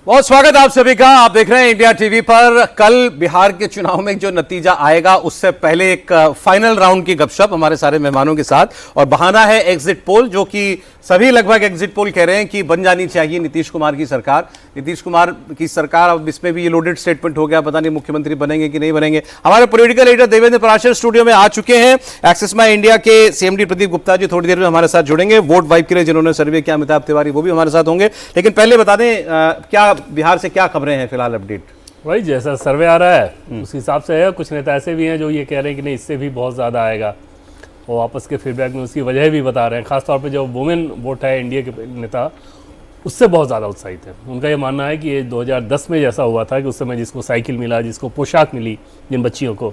बहुत स्वागत आप सभी का। आप देख रहे हैं इंडिया टीवी पर। कल बिहार के चुनाव में जो नतीजा आएगा उससे पहले एक फाइनल राउंड की गपशप हमारे सारे मेहमानों के साथ, और बहाना है एग्जिट पोल, जो कि सभी लगभग एग्जिट पोल कह रहे हैं कि बन जानी चाहिए नीतीश कुमार की सरकार। नीतीश कुमार की सरकार, अब इसमें भी ये लोडेड स्टेटमेंट हो गया, पता नहीं मुख्यमंत्री बनेंगे कि नहीं बनेंगे। हमारे political editor Devendra Parashar studio में आ चुके हैं। एक्सिस माई इंडिया के सीएमडी प्रदीप गुप्ता जी थोड़ी देर में हमारे साथ जुड़ेंगे। वोट वाइब के लिए जिन्होंने सर्वे किया, अमिताभ तिवारी, वो भी हमारे साथ होंगे। लेकिन पहले बता दें क्या बिहार से क्या खबरें हैं फिलहाल अपडेट? वही जैसा सर्वे आ रहा है उस हिसाब से है। कुछ नेता ऐसे भी हैं जो ये कह रहे हैं कि नहीं, इससे भी बहुत ज़्यादा आएगा, और वापस के फीडबैक में उसकी वजह भी बता रहे हैं। खासतौर पे जो वुमेन वोट है एनडीए के नेता, उससे बहुत ज़्यादा उत्साहित है। उनका ये मानना है कि ये 2010 में जैसा हुआ था कि उस समय जिसको साइकिल मिला, जिसको पोशाक मिली जिन बच्चियों को,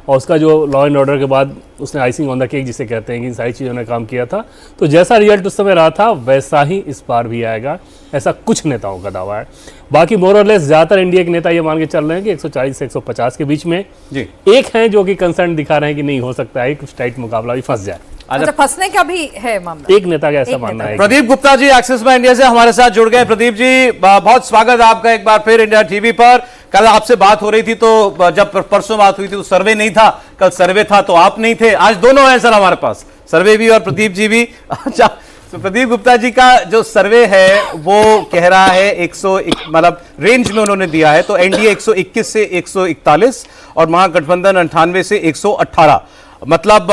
और उसका जो लॉ एंड ऑर्डर के बाद उसने आइसिंग ऑन द केक जिसे कहते हैं कि इन सारी चीज़ों ने काम किया था, तो जैसा रिजल्ट उस समय रहा था वैसा ही इस बार भी आएगा, ऐसा कुछ नेताओं का दावा है। बाकी मोर और लेस ज़्यादातर एनडीए के नेता ये मान के चल रहे हैं कि 140 से 150 के बीच में जी। एक हैं जो कि कंसर्न दिखा रहे हैं कि नहीं हो सकता है कुछ टाइट मुकाबला भी फंस जाए। अच्छा, फंसने का भी है मामला। एक नेता का ऐसा मानना है। प्रदीप गुप्ता जी एक्सिस माई इंडिया से हमारे साथ जुड़ गए। प्रदीप जी बहुत स्वागत आपका एक बार फिर इंडिया टीवी पर। कल आपसे बात हो रही थी, तो जब परसों बात हुई थी तो सर्वे नहीं था, कल सर्वे था तो आप नहीं थे। आज दोनों हैं सर हमारे पास, सर्वे भी और प्रदीप जी भी। अच्छा, तो प्रदीप गुप्ता जी का जो सर्वे है वो कह रहा है 100, मतलब रेंज में उन्होंने दिया है, तो एनडीए 121 से 141 और महागठबंधन 98 से 118। मतलब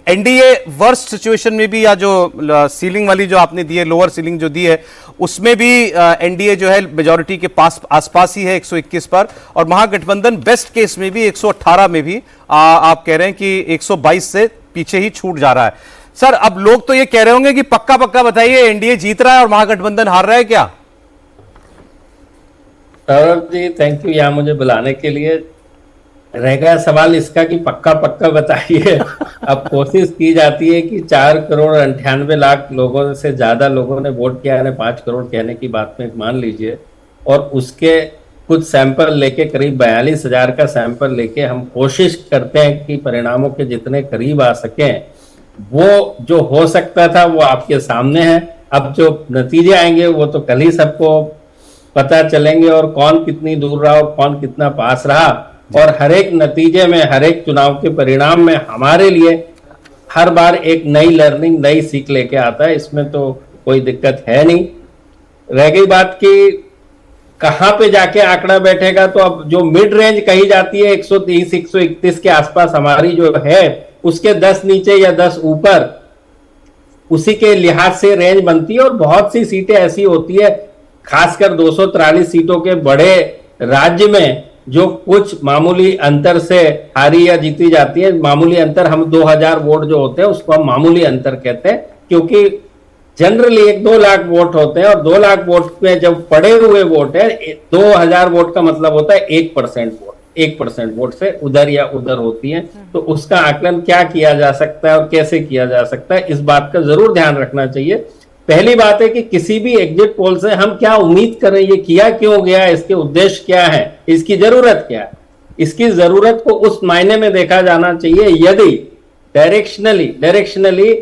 एनडीए वर्स्ट सिचुएशन में भी, या जो सीलिंग वाली जो आपने दी है, लोअर सीलिंग जो दी है, उसमें भी एनडीए जो है मेजॉरिटी के पास आसपास ही है 121 पर, और महागठबंधन बेस्ट केस में भी 118 में भी आप कह रहे हैं कि 122 से पीछे ही छूट जा रहा है। सर, अब लोग तो ये कह रहे होंगे कि पक्का पक्का बताइए, एनडीए जीत रहा है और महागठबंधन हार रहा है क्या? सौरभ जी, थैंक यू यहाँ मुझे बुलाने के लिए। रह गया सवाल इसका कि पक्का पक्का बताइए। अब कोशिश की जाती है कि 4 करोड़ 98 लाख लोगों से ज्यादा लोगों ने वोट किया है, 5 करोड़ कहने की बात में मान लीजिए, और उसके कुछ सैंपल लेके, करीब 42,000 का सैंपल लेके हम कोशिश करते हैं कि परिणामों के जितने करीब आ सकें। वो जो हो सकता था वो आपके सामने है। अब जो नतीजे आएंगे वो तो कल ही सबको पता चलेंगे, और कौन कितनी दूर रहा और कौन कितना पास रहा। और हर एक नतीजे में, हर एक चुनाव के परिणाम में हमारे लिए हर बार एक नई लर्निंग, नई सीख लेके आता है। इसमें तो कोई दिक्कत है नहीं। रह गई बात कि कहां पे जाके आंकड़ा बैठेगा, तो अब जो मिड रेंज कही जाती है 130 131 के आसपास हमारी जो है, उसके 10 नीचे या 10 ऊपर, उसी के लिहाज से रेंज बनती है। और बहुत सी सीटें ऐसी होती है, खासकर 243 सीटों के बड़े राज्य में, जो कुछ मामूली अंतर से हारी या जीती जाती है। मामूली अंतर, हम 2000 वोट जो होते हैं उसको हम मामूली अंतर कहते हैं, क्योंकि जनरली 1-2 लाख वोट होते हैं, और 2 लाख वोट में जब पड़े हुए वोट है, 2000 वोट का मतलब होता है 1% वोट। 1% वोट से उधर या उधर होती है। तो उसका आकलन क्या किया जा सकता है और कैसे किया जा सकता है, इस बात का जरूर ध्यान रखना चाहिए। पहली बात है कि किसी भी एग्जिट पोल से हम क्या उम्मीद करें, ये किया क्यों गया, इसके उद्देश्य क्या है, इसकी जरूरत क्या है। इसकी जरूरत को उस मायने में देखा जाना चाहिए, यदि डायरेक्शनली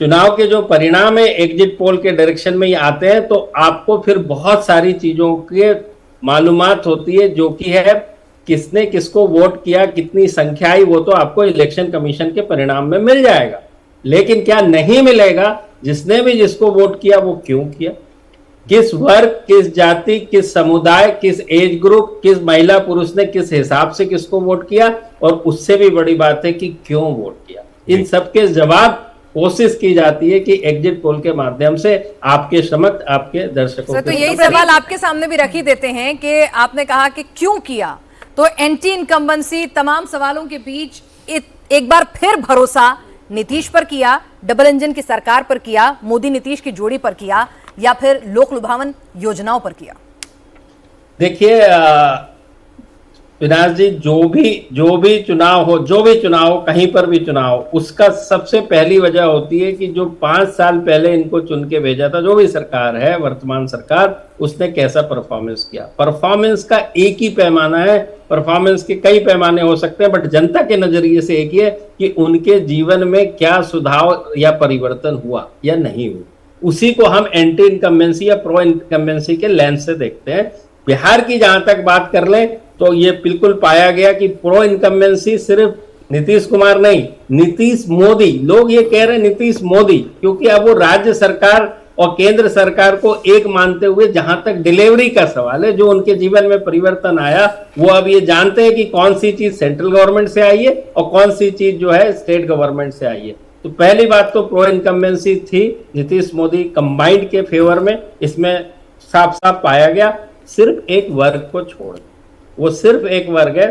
चुनाव के जो परिणाम है एग्जिट पोल के डायरेक्शन में ही आते हैं, तो आपको फिर बहुत सारी चीजों के मालूमात होती है, जो कि है किसने किसको वोट किया, कितनी संख्या आई, वो तो आपको इलेक्शन कमीशन के परिणाम में मिल जाएगा। लेकिन क्या नहीं मिलेगा, जिसने भी जिसको वोट किया वो क्यों किया, किस वर्ग, किस जाति, किस समुदाय, किस एज ग्रुप, किस महिला पुरुष ने किस हिसाब से किसको वोट किया, और उससे भी बड़ी बात है कि क्यों वोट किया। इन सबके जवाब कोशिश की जाती है कि एग्जिट पोल के माध्यम से आपके समक्ष, आपके दर्शकों तो यही सवाल आपके सामने भी रख ही देते हैं कि आपने कहा कि क्यों किया, तो एंटी इनकम्बेंसी तमाम सवालों के बीच एक बार फिर भरोसा नीतीश पर किया, डबल इंजन की सरकार पर किया, मोदी नीतीश की जोड़ी पर किया, या फिर लोक लुभावन योजनाओं पर किया? देखिए विनाश जी, जो भी चुनाव हो, कहीं पर भी चुनाव, उसका सबसे पहली वजह होती है कि जो 5 साल पहले इनको चुन के भेजा था, जो भी सरकार है, वर्तमान सरकार, उसने कैसा परफॉर्मेंस किया। परफॉर्मेंस का एक ही पैमाना है, परफॉर्मेंस के कई पैमाने हो सकते हैं, बट जनता के नजरिए से एक ही है कि उनके जीवन में क्या सुधार या परिवर्तन हुआ या नहीं हुआ। उसी को हम एंटी इनकम्बेंसी या प्रो इनकम्बेंसी के लेंस से देखते हैं। बिहार की जहां तक बात कर लें तो ये बिल्कुल पाया गया कि प्रो इनकम्बेंसी सिर्फ नीतीश कुमार नहीं, नीतीश मोदी, लोग ये कह रहे हैं नीतीश मोदी, क्योंकि अब वो राज्य सरकार और केंद्र सरकार को एक मानते हुए जहां तक डिलीवरी का सवाल है, जो उनके जीवन में परिवर्तन आया, वो अब ये जानते हैं कि कौन सी चीज सेंट्रल गवर्नमेंट से आई है और कौन सी चीज जो है स्टेट गवर्नमेंट से आई है। तो पहली बात तो प्रो इनकम्बेंसी थी नीतीश मोदी कंबाइंड के फेवर में, इसमें साफ साफ पाया गया। सिर्फ एक वर्ग को छोड़, वो सिर्फ एक वर्ग है,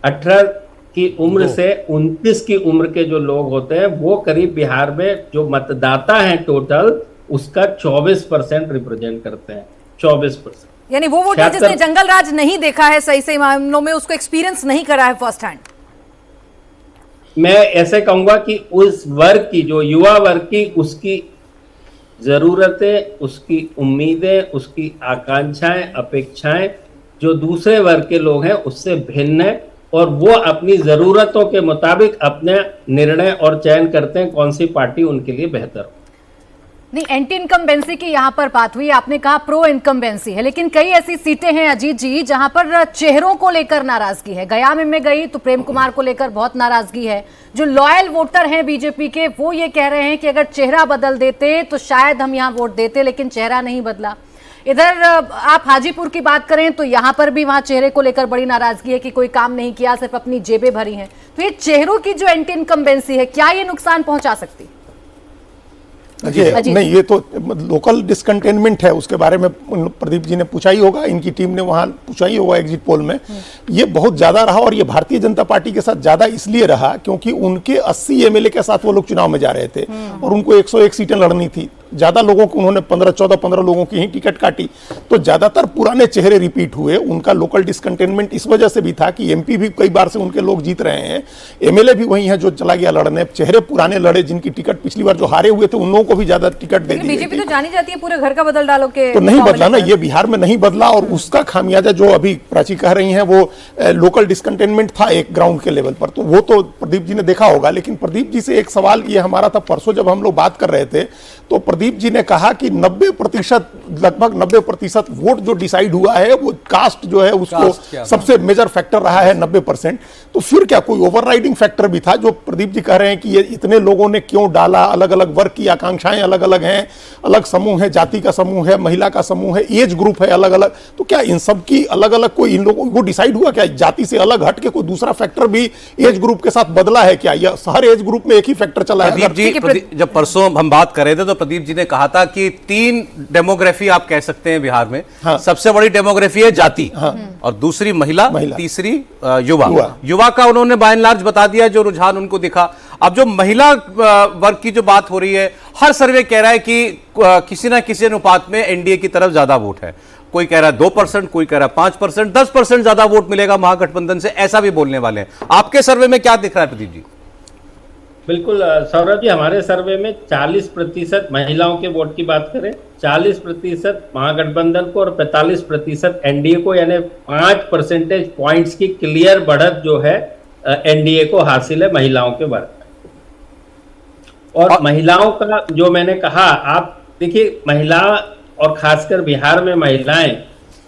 18 की उम्र से 29 की उम्र के जो लोग होते हैं, वो करीब बिहार में जो मतदाता हैं टोटल, उसका 24% रिप्रेजेंट करते हैं। 24%, यानी वो वोटर जिसने जंगल राज नहीं देखा है, सही सही मामलों में उसको एक्सपीरियंस नहीं करा है फर्स्ट हैंड। मैं ऐसे कहूंगा कि उस वर्ग की, जो युवा वर्ग की, उसकी जरूरतें, उसकी उम्मीदें, उसकी आकांक्षाएं, अपेक्षाएं जो दूसरे वर्ग के लोग हैं उससे भिन्न है, और वो अपनी जरूरतों के मुताबिक अपने निर्णय और चयन करते हैं कौन सी पार्टी उनके लिए बेहतर हो। नहीं, एंटी इनकम्बेंसी की यहाँ पर बात हुई, आपने कहा प्रो इनकम्बेंसी है, लेकिन कई ऐसी सीटें हैं अजीत जी जहां पर चेहरों को लेकर नाराजगी है। गया में मैं गई तो प्रेम कुमार को लेकर बहुत नाराजगी है। जो लॉयल वोटर हैं बीजेपी के, वो ये कह रहे हैं कि अगर चेहरा बदल देते तो शायद हम यहाँ वोट देते, लेकिन चेहरा नहीं बदला। इधर आप हाजीपुर की बात करें तो यहाँ पर भी वहां चेहरे को लेकर बड़ी नाराजगी है कि कोई काम नहीं किया, सिर्फ अपनी जेबें भरी हैं। तो ये चेहरों की जो एंटी इनकम्बेंसी है, क्या ये नुकसान पहुंचा सकती? नहीं, ये तो लोकल डिसकंटेनमेंट है, उसके बारे में प्रदीप जी ने पूछा ही होगा, इनकी टीम ने वहां पूछा ही होगा एग्जिट पोल में। ये बहुत ज्यादा रहा, और ये भारतीय जनता पार्टी के साथ ज्यादा इसलिए रहा क्योंकि उनके 80 एमएलए के साथ वो लोग चुनाव में जा रहे थे और उनको 101 सीटें लड़नी थी। ज्यादा लोगों को उन्होंने 15 लोगों की ही टिकट काटी, तो ज्यादातर पुराने चेहरे रिपीट हुए। उनका लोकल डिसकंटेनमेंट इस वजह से भी था कि एमपी भी कई बार से उनके लोग जीत रहे हैं, एमएलए भी वही है जो चला गया लड़ने, चेहरे पुराने लड़े जिनकी टिकट पिछली बार जो हारे हुए थे उन लोगों को भी ज्यादा टिकट दे दी। बीजेपी तो जानी जाती है पूरे घर का बदल डालो के, तो नहीं बदला ना, ये बिहार में नहीं बदला, और उसका खामियाजा जो अभी प्राची कह रही हैं वो लोकल डिसकंटेनमेंट था एक ग्राउंड के लेवल पर, तो वो तो प्रदीप जी ने देखा होगा। लेकिन प्रदीप जी से एक सवाल ये हमारा था परसों जब हम लोग बात कर रहे थे, तो प्रदीप जी ने कहा कि 90%, लगभग 90% वोट जो डिसाइड हुआ है वो कास्ट जो है उसको सबसे मेजर फैक्टर रहा है 90%। तो फिर क्या कोई ओवरराइडिंग फैक्टर भी था? जो प्रदीप जी कह रहे हैं कि ये इतने लोगों ने क्यों डाला, अलग अलग वर्ग की आकांक्षाएं अलग अलग हैं, अलग समूह है, जाति का समूह है, महिला का समूह है, एज ग्रुप है अलग अलग, तो क्या इन सब की अलग अलग कोई इन लोगों को डिसाइड हुआ क्या? जाति से अलग हट के कोई दूसरा फैक्टर भी एज ग्रुप के साथ बदला है क्या, या हर एज ग्रुप में एक ही फैक्टर चला है? प्रदीप जी, जब परसों हम बात कर रहे थे तो प्रदीप जी ने कहा था कि 3 डेमोग्राफी आप कह सकते हैं बिहार में। हाँ। सबसे बड़ी डेमोग्राफी है जाति, हाँ। और दूसरी महिला, तीसरी युवा। युवा का उन्होंने बाय एंड लार्ज बता दिया जो रुझान उनको दिखा। अब जो महिला वर्ग की जो बात हो रही है, हर सर्वे कह रहा है कि किसी ना किसी अनुपात में एनडीए की तरफ ज्यादा वोट है। कोई कह रहा है 2%, कोई कह रहा है 5%, 10% ज्यादा वोट मिलेगा महागठबंधन से, ऐसा भी बोलने वाले हैं। आपके सर्वे में क्या दिख रहा है प्रदीप जी? बिल्कुल सौरभ जी, हमारे सर्वे में 40% महिलाओं के वोट की बात करें, 40% महागठबंधन को और 45% एनडीए को, यानी 5 परसेंटेज पॉइंट्स की क्लियर बढ़त जो है एनडीए को हासिल है महिलाओं के वर्ग में। और महिलाओं का जो मैंने कहा, आप देखिए महिला और खासकर बिहार में महिलाएं,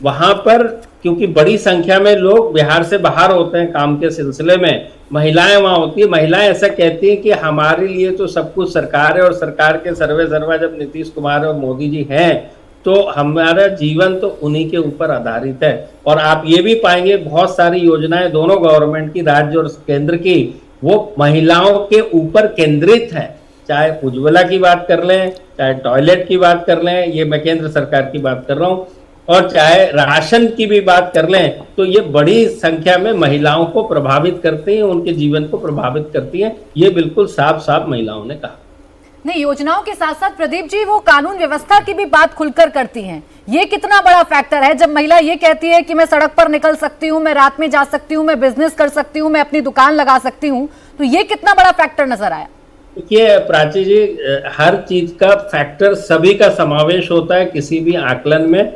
वहां पर क्योंकि बड़ी संख्या में लोग बिहार से बाहर होते हैं काम के सिलसिले में, महिलाएं वहां होती है। महिलाएं ऐसा कहती हैं कि हमारे लिए तो सब कुछ सरकार है, और सरकार के सर्वे सर्वा जब नीतीश कुमार और मोदी जी हैं तो हमारा जीवन तो उन्हीं के ऊपर आधारित है। और आप ये भी पाएंगे बहुत सारी योजनाएं दोनों गवर्नमेंट की, राज्य और केंद्र की, वो महिलाओं के ऊपर केंद्रित है। चाहे उज्ज्वला की बात कर लें, चाहे टॉयलेट की बात कर लें, ये मैं केंद्र सरकार की बात कर रहा हूँ, और चाहे राशन की भी बात कर लें, तो ये बड़ी संख्या में महिलाओं को प्रभावित करती हैं, उनके जीवन को प्रभावित करती हैं। ये बिल्कुल साफ साफ महिलाओं ने कहा। नहीं, योजनाओं के साथ साथ प्रदीप जी वो कानून व्यवस्था की भी बात खुलकर करती हैं। ये कितना बड़ा फैक्टर है जब महिला ये कहती है कि मैं सड़क पर निकल सकती हूँ, मैं रात में जा सकती हूँ, मैं बिजनेस कर सकती हूँ, मैं अपनी दुकान लगा सकती हूँ, तो ये कितना बड़ा फैक्टर नजर आया? देखिए प्राची जी, हर चीज का फैक्टर सभी का समावेश होता है किसी भी आकलन में।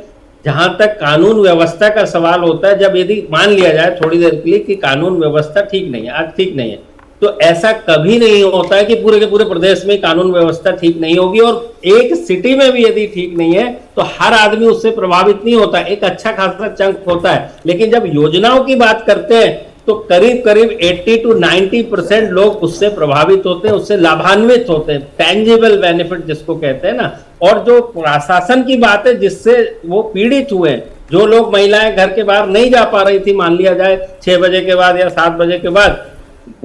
जहां तक कानून व्यवस्था का सवाल होता है, जब यदि मान लिया जाए थोड़ी देर के लिए कि कानून व्यवस्था ठीक नहीं है, आज ठीक नहीं है, तो ऐसा कभी नहीं होता है कि पूरे के पूरे प्रदेश में कानून व्यवस्था ठीक नहीं होगी, और एक सिटी में भी यदि ठीक नहीं है तो हर आदमी उससे प्रभावित नहीं होता, एक अच्छा खासा चंक होता है। लेकिन जब योजनाओं की बात करते हैं तो करीब करीब 80 to 90% लोग उससे प्रभावित होते हैं, उससे लाभान्वित होते हैं, टेंजिबल बेनिफिट जिसको कहते हैं ना। और जो प्रशासन की बात है जिससे वो पीड़ित हुए, जो लोग महिलाएं घर के बाहर नहीं जा पा रही थी, मान लिया जाए 6 बजे के बाद या 7 बजे के बाद,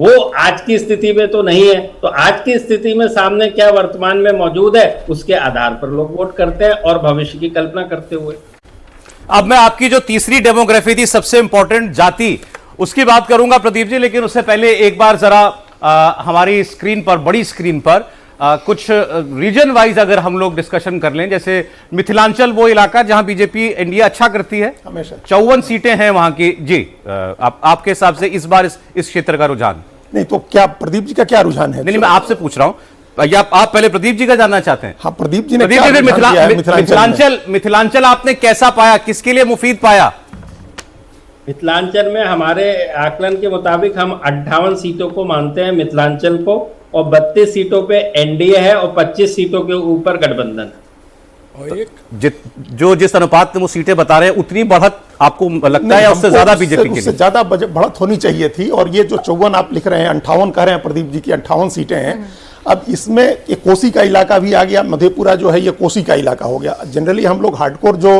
वो आज की स्थिति में तो नहीं है। तो आज की स्थिति में सामने क्या वर्तमान में मौजूद है, उसके आधार पर लोग वोट करते हैं और भविष्य की कल्पना करते हुए। अब मैं आपकी जो तीसरी डेमोग्राफी थी, सबसे इंपॉर्टेंट जाति, उसकी बात करूंगा प्रदीप जी, लेकिन उससे पहले एक बार जरा हमारी स्क्रीन पर, बड़ी स्क्रीन पर कुछ रीजन वाइज अगर हम लोग डिस्कशन कर लें, जैसे मिथिलांचल वो इलाका जहां बीजेपी इंडिया अच्छा करती है, हमेशा 54 सीटें हैं वहां की जी। आपके हिसाब से इस बार इस क्षेत्र का रुझान? नहीं तो क्या प्रदीप जी का क्या रुझान है? नहीं, मैं आपसे पूछ रहा हूं, या आप पहले प्रदीप जी का जानना चाहते हैं? हाँ, प्रदीप जी ने प्रदीप क्या जी, रुझान किया है मिथिलांचल आपने कैसा पाया, किसके लिए मुफीद पाया? मिथिलांचल में हमारे आकलन के मुताबिक हम 58 सीटों को मानते हैं मिथिलांचल को, और 32 सीटों पे एनडीए है और 25 सीटों के ऊपर गठबंधन है। और एक जो जिस अनुपात में वो सीटें बता रहे हैं, उतनी बढ़त आपको लगता है या उससे ज्यादा बीजेपी के उससे लिए? ज्यादा बढ़त होनी चाहिए थी। और ये जो 54 आप लिख रहे हैं, 58 कह रहे हैं प्रदीप जी की 58 सीटें हैं। अब इसमें एक कोसी का इलाका भी आ गया, मधेपुरा जो है ये कोसी का इलाका हो गया। जनरली हम लोग हार्डकोर जो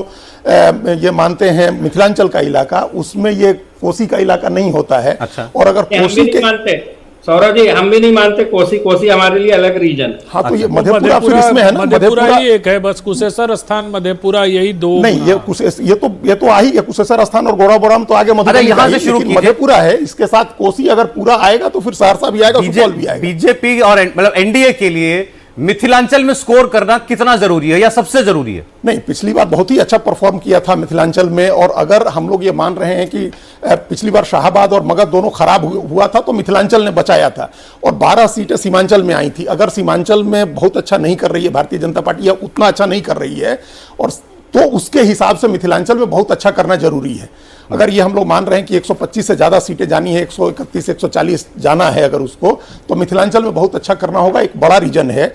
ये मानते हैं मिथिलांचल का इलाका, उसमें ये कोसी का इलाका नहीं होता है। अच्छा। और अगर हम भी कोसी नहीं के, मानते सौरभ जी, हम भी नहीं मानते, कोसी हमारे लिए अलग रीजन। हाँ तो ये मधेपुरा फिर इसमें है ना, मधेपुरा ही एक है बस, कुशेश्वर स्थान मधेपुरा, यही दो। नहीं, ये तो आ ही गया, कुशेश्वर स्थान और गौराबोराम तो आगे मधुबनी यहां का से ही, शुरू लेकिन कीजिए। मधेपुरा है, इसके साथ कोसी अगर पूरा आएगा तो फिर सहरसा भी आएगा, सुपौल भी आएगा। बीजेपी और मतलब एनडीए के लिए मिथिलांचल में स्कोर करना कितना जरूरी है या सबसे जरूरी है? नहीं, पिछली बार बहुत ही अच्छा परफॉर्म किया था मिथिलांचल में। और अगर हम लोग ये मान रहे हैं कि पिछली बार शाहबाद और मगध दोनों खराब हुआ था तो मिथिलांचल ने बचाया था, और 12 सीटें सीमांचल में आई थी। अगर सीमांचल में बहुत अच्छा नहीं कर रही है भारतीय जनता पार्टी, या उतना अच्छा नहीं कर रही है, और तो उसके हिसाब से मिथिलांचल में बहुत अच्छा करना जरूरी है। अगर ये हम लोग मान रहे हैं कि 125 से ज्यादा सीटें जानी है, 131 140 जाना है अगर उसको, तो मिथिलांचल में बहुत अच्छा करना होगा। एक बड़ा रीजन है,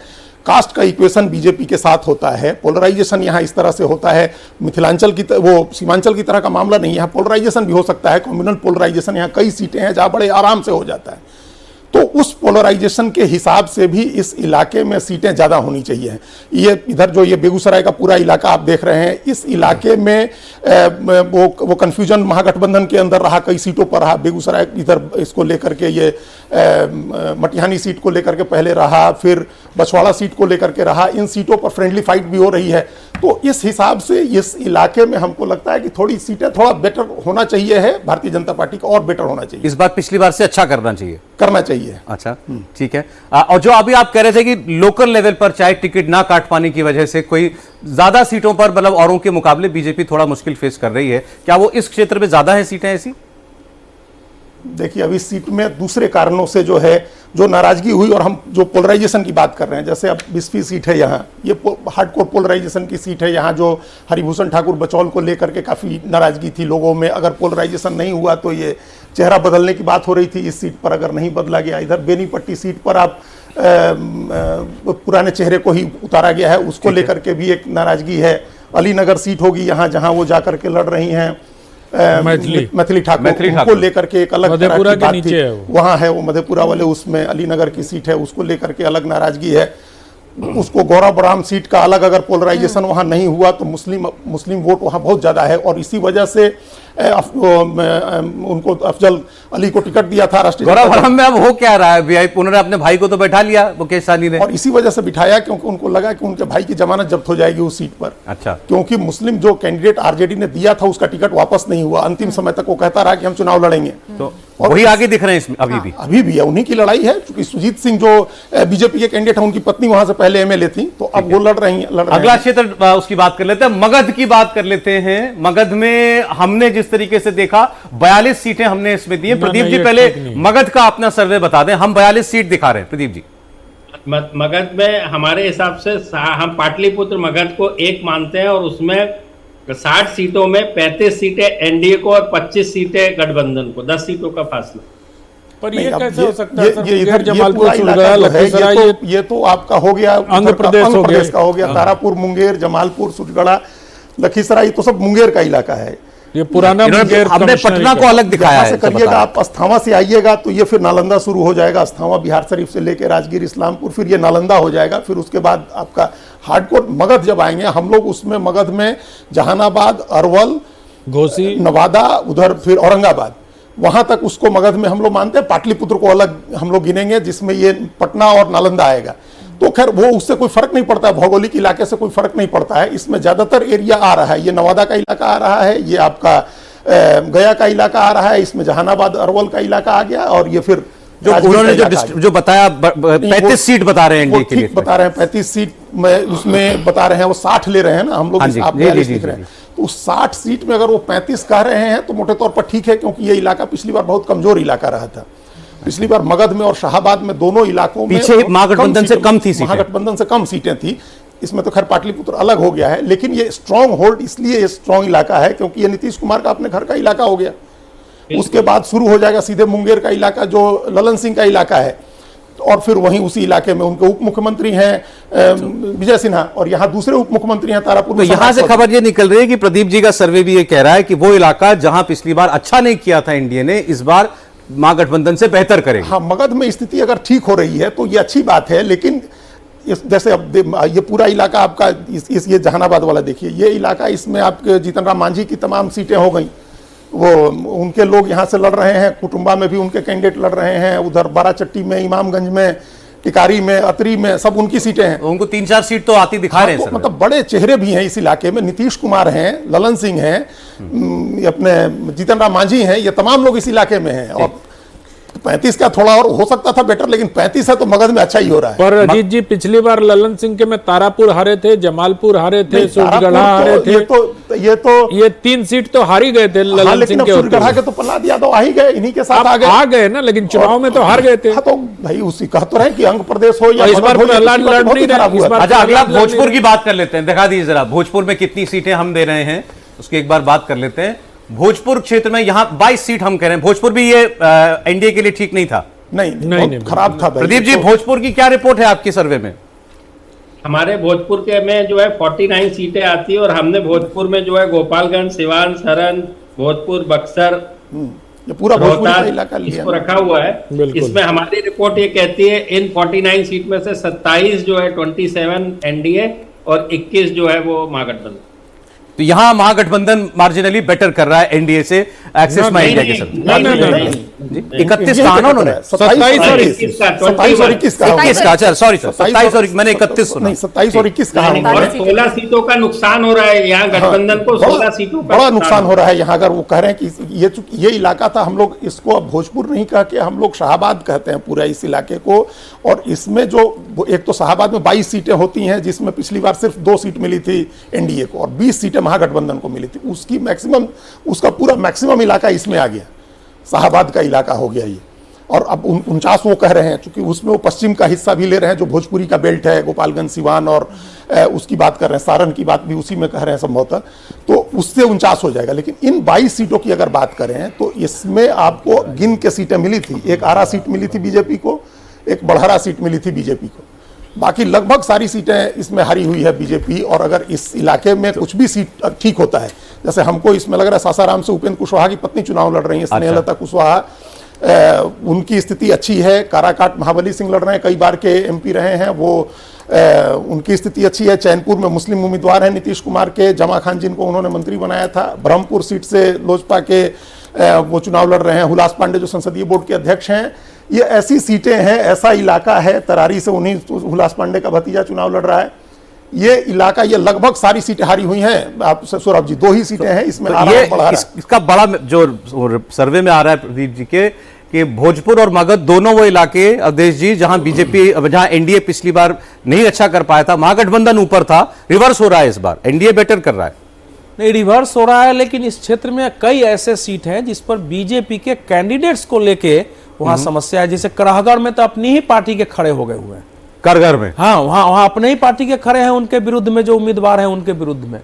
कास्ट का इक्वेशन बीजेपी के साथ होता है, पोलराइजेशन यहाँ इस तरह से होता है। मिथिलांचल की वो सीमांचल की तरह का मामला नहीं है, यहाँ पोलराइजेशन भी हो सकता है, कम्युनल पोलराइजेशन, यहाँ कई सीटें हैं जहाँ बड़े आराम से हो जाता है। तो उस पोलराइजेशन के हिसाब से भी इस इलाके में सीटें ज़्यादा होनी चाहिए। ये इधर जो ये बेगूसराय का पूरा इलाका आप देख रहे हैं, इस इलाके में वो कन्फ्यूजन महागठबंधन के अंदर रहा, कई सीटों पर रहा। बेगूसराय इधर इसको लेकर के ये मटिहानी सीट को लेकर के पहले रहा, फिर बछवाड़ा सीट को लेकर के रहा। इन सीटों पर फ्रेंडली फाइट भी हो रही है। तो इस हिसाब से इस इलाके में हमको लगता है कि थोड़ी सीटें थोड़ा बेटर होना चाहिए है भारतीय जनता पार्टी का, और बेटर होना चाहिए। इस बार पिछली बार से अच्छा करना चाहिए। अच्छा, ठीक है। और जो अभी आप कह रहे थे कि लोकल लेवल पर चाहे टिकट ना काट पाने की वजह से कोई ज्यादा सीटों पर, मतलब औरों के मुकाबले बीजेपी थोड़ा मुश्किल फेस कर रही है, क्या वो इस क्षेत्र में ज्यादा है सीटें ऐसी? देखिए, अब इस सीट में दूसरे कारणों से जो है जो नाराजगी हुई, और हम जो पोलराइजेशन की बात कर रहे हैं, जैसे अब 20वीं सीट है यहाँ, ये हार्डकोर पोलराइजेशन की सीट है। यहाँ जो हरिभूषण ठाकुर बचौल को लेकर के काफ़ी नाराजगी थी लोगों में। अगर पोलराइजेशन नहीं हुआ तो ये चेहरा बदलने की बात हो रही थी इस सीट पर, अगर नहीं बदला गया। इधर बेनीपट्टी सीट पर आप पुराने चेहरे को ही उतारा गया है, उसको लेकर के भी एक नाराजगी है। अलीनगर सीट होगी यहाँ, जहाँ वो जाकर के लड़ रही हैं मैथिली ठाकुर, उनको लेकर के एक अलग मधेपुरा के नीचे है वो। वहाँ है वो मधेपुरा वाले, उसमें अलीनगर की सीट है, उसको लेकर के अलग नाराजगी है। उसको गौराबोराम सीट का अलग अगर पोलराइजेशन वहाँ नहीं हुआ तो मुस्लिम वोट वहाँ बहुत ज़्यादा है, और इसी वजह से उनको अफजल अली को टिकट दिया था राष्ट्रीय। गौराबोराम में अब हो क्या रहा है? वीआईपी उन्होंने अपने भाई को तो बैठा लिया मुकेश सहनी ने, और इसी वजह से बिठाया क्योंकि उनको लगा कि उनके भाई की जमानत जब्त हो जाएगी उस सीट पर। अच्छा। क्योंकि मुस्लिम जो कैंडिडेट आरजेडी ने दिया था उसका टिकट वापस नहीं हुआ, अंतिम समय तक वो कहता रहा कि हम चुनाव लड़ेंगे। तो वही आगे दिख रहे हैं इसमें अभी भी है, उन्हीं की लड़ाई है। क्योंकि सुजीत सिंह जो बीजेपी के कैंडिडेट है, उनकी पत्नी वहां से पहले एमएलए थी, तो अब वो लड़ रही हैं। अगला क्षेत्र उसकी बात कर लेते हैं, मगध की बात कर लेते हैं। मगध में हमने जिस तरीके से देखा 42 सीटें हमने इसमें दी। प्रदीप जी पहले मगध का अपना सर्वे बता दें। हम 42 सीट दिखा रहे हैं प्रदीप जी। मगध में हमारे हिसाब से हम पाटलिपुत्र मगध को एक मानते हैं, और उसमें 60 सीटों में 35 सीटें एनडीए को और 25 सीटें गठबंधन को, 10 सीटों का फासला। पर नहीं, ये अब कैसे हो सकता है सर? ये मुंगेर, इधर ये जमालपुर, पूरा इलाका सुरगढ़ा, जो है, लखीसराय, ये तो आपका हो गया आंध्र प्रदेश हो गया। का हो गया, तारापुर, मुंगेर, जमालपुर, सुरगढ़ा, लखीसराय, तो सब मुंगेर का इलाका है। ये पुराना मुंगेर हमने कमिश्नरी पटना को का। अलग दिखाया यहाँ है से सब करिएगा बता आप अस्थावा से आइएगा तो ये फिर नालंदा शुरू हो जाएगा, अस्थावा बिहार शरीफ से लेकर राजगीर, इस्लामपुर, फिर ये नालंदा हो जाएगा। फिर उसके बाद आपका हार्डकोर मगध जब आएंगे हम लोग, उसमें मगध में जहानाबाद, अरवल, घोसी, नवादा, उधर फिर औरंगाबाद, वहां तक उसको मगध में हम लोग मानते हैं। पाटलिपुत्र को अलग हम लोग गिनेंगे जिसमें ये पटना और नालंदा आएगा। तो खैर वो उससे कोई फर्क नहीं पड़ता है, भौगोलिक इलाके से कोई फर्क नहीं पड़ता है। इसमें ज्यादातर एरिया आ रहा है, ये नवादा का इलाका आ रहा है, ये आपका गया का इलाका आ रहा है, इसमें जहानाबाद, अरवल का इलाका आ गया, और ये फिर जो राजगीर उन्होंने का इलाका आ गया। जो बताया 35 सीट बता रहे हैं वो एनडीए के लिए। ठीक बता रहे हैं, 35 सीट में उसमें बता रहे हैं, वो 60 ले रहे हैं ना, हम लोग हाँ जी, आप जी, 42 जी, लिख जी, रहे हैं। तो उस 60 सीट में अगर वो 35 कह रहे हैं तो मोटे तौर पर ठीक है, क्योंकि ये इलाका पिछली बार बहुत कमजोर इलाका रहा था। पिछली बार मगध में और शाहाबाद में, दोनों इलाकों में पीछे महागठबंधन से कम थी सीटें। महागठबंधन से कम सीटें थी। इसमें तो खैर पाटलिपुत्र अलग हो गया है, लेकिन ये स्ट्रांग होल्ड इसलिए ये स्ट्रांग इलाका है क्योंकि ये नीतीश कुमार का अपने घर का इलाका हो गया। उसके बाद शुरू हो जाएगा सीधे मुंगेर का इलाका जो ललन सिंह का इलाका है, और फिर वहीं उसी इलाके में उनके उप मुख्यमंत्री हैं विजय सिन्हा, और यहाँ दूसरे उप मुख्यमंत्री हैं तारापुर तो में। यहां से खबर ये निकल रही है कि प्रदीप जी का सर्वे भी ये कह रहा है कि वो इलाका जहां पिछली बार अच्छा नहीं किया था एनडीए ने, इस बार महागठबंधन से बेहतर करेगा। हाँ, मगध में स्थिति अगर ठीक हो रही है तो ये अच्छी बात है, लेकिन जैसे अब ये पूरा इलाका आपका ये जहानाबाद वाला देखिए, ये इलाका, इसमें आपके जीतन राम मांझी की तमाम सीटें हो गई, वो उनके लोग यहाँ से लड़ रहे हैं, कुटुंबा में भी उनके कैंडिडेट लड़ रहे हैं, उधर बाराचट्टी में, इमामगंज में, टिकारी में, अतरी में, सब उनकी सीटें हैं। उनको 3-4 सीट तो आती दिखा रहे हैं तो सर। मतलब बड़े चेहरे भी हैं इस इलाके में, नीतीश कुमार हैं, ललन सिंह हैं, अपने जीतन राम मांझी हैं, ये तमाम लोग इस इलाके में हैं। और 35 का थोड़ा और हो सकता था बेटर, लेकिन 35 है तो मगध में अच्छा ही हो रहा है। पर अजीत जी, पिछली बार ललन सिंह के में तारापुर हारे थे, जमालपुर हारे थे, सुरगढ़ा हारे थे, ये 3 सीट तो हार ही गए थे ललन लेकिन सिंह अब के होते सुरगढ़ा हुए। के तो प्रहलाद यादव आ ही गए, इन्हीं के साथ आ गए ना, लेकिन चुनाव में तो हार गए थे। हाँ, तो भाई उसी कह तो रहे कि अंग प्रदेश हो या और इस बार मगध हो, ये प्रहलाद पिछली बार लड़ बहुत ही नहीं रहे, खराब इस हुआ। बार अच्छा, अगला प्रहलाद लड़ भोजपुर की बात कर लेते हैं। दिखा दीजिए जरा भोजपुर में कितनी सीटें हम दे रहे हैं, उसकी एक बार बात कर लेते हैं। भोजपुर क्षेत्र में यहाँ 22 सीट हम कह रहे हैं। भोजपुर भी ये एनडीए के लिए ठीक नहीं था। नहीं, नहीं, बहुत खराब था भाई। प्रदीप जी, भोजपुर की क्या रिपोर्ट है आपके सर्वे में? हमारे भोजपुर के में जो है 49 सीटें आती है, और हमने भोजपुर में जो है गोपालगंज, सिवान, सरन, भोजपुर, बक्सर, ये पूरा भोजपुर का रोहतास, इलाका लिया इसको रखा हुआ है। बिल्कुल। इसमें हमारी रिपोर्ट ये कहती है इन 49 सीट में से 27 जो है 27 एनडीए और 21 जो है वो महागठबंधन। तो यहां महागठबंधन मार्जिनली बेटर कर रहा है एनडीए से एक्सेस में इंडिया के साथ। 31 कहा ना उन्होंने? 27 और 21 का 21 का, अच्छा सॉरी सर, 27 और मैंने 31 सुना। नहीं, 27 और 21 कहा और उन्होंने। 16 सीटों का नुकसान हो रहा है यहाँ गठबंधन को, 16 सीटों का बड़ा नुकसान हो रहा है यहाँ। अगर वो कह रहे हैं कि ये इलाका था, हम लोग इसको अब भोजपुर नहीं कह के हम लोग शाहाबाद कहते हैं पूरा इस इलाके को। और इसमें जो एक तो शाहाबाद में 22 सीटें होती हैं, जिसमें पिछली बार सिर्फ 2 सीट मिली थी एनडीए को और 20 सीटें महागठबंधन को मिली थी। उसकी मैक्सिमम, उसका पूरा मैक्सिमम इलाका इसमें आ गया, शाहाबाद का इलाका हो गया ये। और अब 49 वो कह रहे हैं, चूंकि उसमें वो पश्चिम का हिस्सा भी ले रहे हैं, जो भोजपुरी का बेल्ट है, गोपालगंज, सिवान, और उसकी बात कर रहे हैं, सारण की बात भी उसी में कह रहे हैं संभवतः, तो उससे 49 हो जाएगा। लेकिन इन 22 सीटों की अगर बात करें तो इसमें आपको गिन के सीटें मिली थी। एक आरा सीट मिली थी बीजेपी को, एक बड़हरा सीट मिली थी बीजेपी को, बाकी लगभग सारी सीटें इसमें हारी हुई है बीजेपी। और अगर इस इलाके में कुछ भी सीट ठीक होता है, जैसे हमको इसमें लग रहा है सासाराम से उपेंद्र कुशवाहा की पत्नी चुनाव लड़ रही है, स्नेहलता कुशवाहा, उनकी स्थिति अच्छी है। काराकाट महाबली सिंह लड़ रहे हैं, कई बार के एमपी रहे हैं वो, उनकी स्थिति अच्छी है। चैनपुर में मुस्लिम उम्मीदवार हैं नीतीश कुमार के, जमा खान जिनको उन्होंने मंत्री बनाया था। ब्रह्मपुर सीट से लोजपा के वो चुनाव लड़ रहे हैं। हुलास पांडे जो संसदीय बोर्ड के अध्यक्ष हैं। ये ऐसी सीटें हैं, ऐसा इलाका है, तरारी से उन्हीं हुलास पांडे का भतीजा चुनाव लड़ रहा है। ये इलाका, ये लगभग सारी सीटें हारी हुई हैं। आप सौरभ जी, 2 ही सीटें हैं इसमें। इसका बड़ा जो सर्वे में आ रहा है प्रदीप जी के, कि भोजपुर और मगध दोनों वो इलाके, अवधेश जी, जहां बीजेपी, जहां एनडीए पिछली बार नहीं अच्छा कर पाया था, महागठबंधन ऊपर था, रिवर्स हो रहा है इस बार, एनडीए बेटर कर रहा है। नहीं, रिवर्स हो रहा है, लेकिन इस क्षेत्र में कई ऐसे सीट हैं जिस पर बीजेपी के कैंडिडेट्स को लेके वहां समस्या है। जैसे कराहगढ़ में तो अपनी ही पार्टी के खड़े हो गए हुए हैं, करगढ़ में। हाँ, वहां अपने ही पार्टी के खड़े हैं, उनके विरुद्ध में जो उम्मीदवार हैं उनके विरुद्ध में।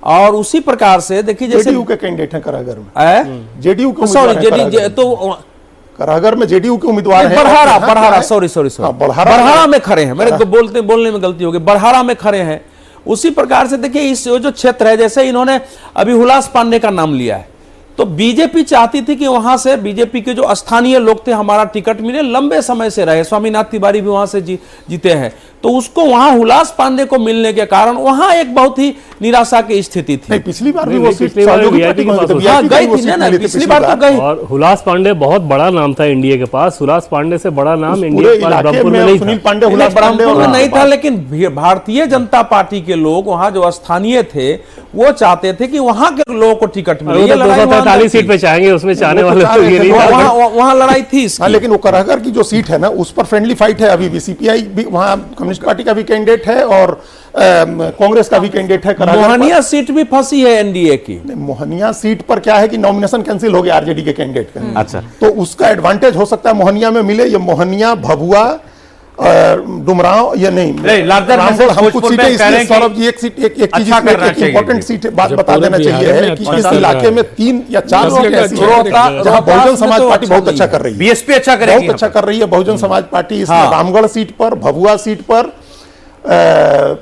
और उसी प्रकार से देखिए जैसे जेडीयू के कैंडिडेट हैं करागर में, जेडीयू के सॉरी उम्मीदवार हैं जेडी तो करागर में जेडीयू के उम्मीदवार हैं। बड़हारा सॉरी बड़हारा में खड़े हैं, मेरे को बोलने में गलती हो गई, बड़हारा में खड़े हैं। उसी प्रकार से देखिए इस जो क्षेत्र है, जैसे इन्होंने अभी हुलास पांडे का नाम लिया है, तो बीजेपी चाहती थी कि वहां से बीजेपी के जो स्थानीय लोग थे हमारा टिकट मिले, लंबे समय से रहे, स्वामीनाथ तिवारी भी वहां से जीते हैं, तो उसको वहां हुलास पांडे को मिलने के कारण वहां एक बहुत ही निराशा की स्थिति थी। पिछली बार भी वो सीट पिछली बार VIP के पास गई थी ना, पिछली बार तो गई। और हुलास पांडे बहुत बड़ा नाम था इंडिया के पास, हुलास पांडे से बड़ा नाम इंडिया के पास ब्रह्मपुर में नहीं सुनील था। पांडे हुलास ब्रह्मपुर में पांडे नहीं था, लेकिन भारतीय जनता पार्टी के लोग वहां जो स्थानीय थे वो चाहते थे कि वहां के लोगों को टिकट मिले। ये लड़ाई 243 सीट पे चाहेंगे, उसमें चाहने वाले तो ये नहीं था। वहां लड़ाई थी इसकी। हाँ, लेकिन वो करागर की जो सीट है ना उस पर फ्रेंडली फाइट है अभी भी। सीपीआई भी वहां कम्युनिस्ट पार्टी का भी कैंडिडेट है और कांग्रेस का भी कैंडिडेट है करागर पर। मोहनिया सीट भी फंसी है एनडीए की। मोहनिया सीट पर क्या है कि नॉमिनेशन कैंसिल हो गया आरजेडी के कैंडिडेट का। अच्छा, तो उसका एडवांटेज हो सकता है मोहनिया में मिले। ये मोहनिया, भभुआ, डुमरांव या नहीं लार्जर रामगढ़, हम कुछ भोजपुर में सीटें कह रहे इसलिए हैं सौरभ जी एक सीट एक चीज अच्छा इसमें करना एक चाहिए। इंपॉर्टेंट सीट बात जो बता पूरे देना चाहिए बिहार है में कि अच्छा इस चल रहा इलाके है। में 3 या 4 सीटें ऐसी हैं रोहतास जहां बहुजन में समाज तो पार्टी अच्छा बहुत नहीं अच्छा है। कर रही है, बीएसपी अच्छा करेगी, बहुत अच्छा कर रही है बहुजन समाज पार्टी। इसमें हाँ। रामगढ़ सीट पर, भभुआ सीट पर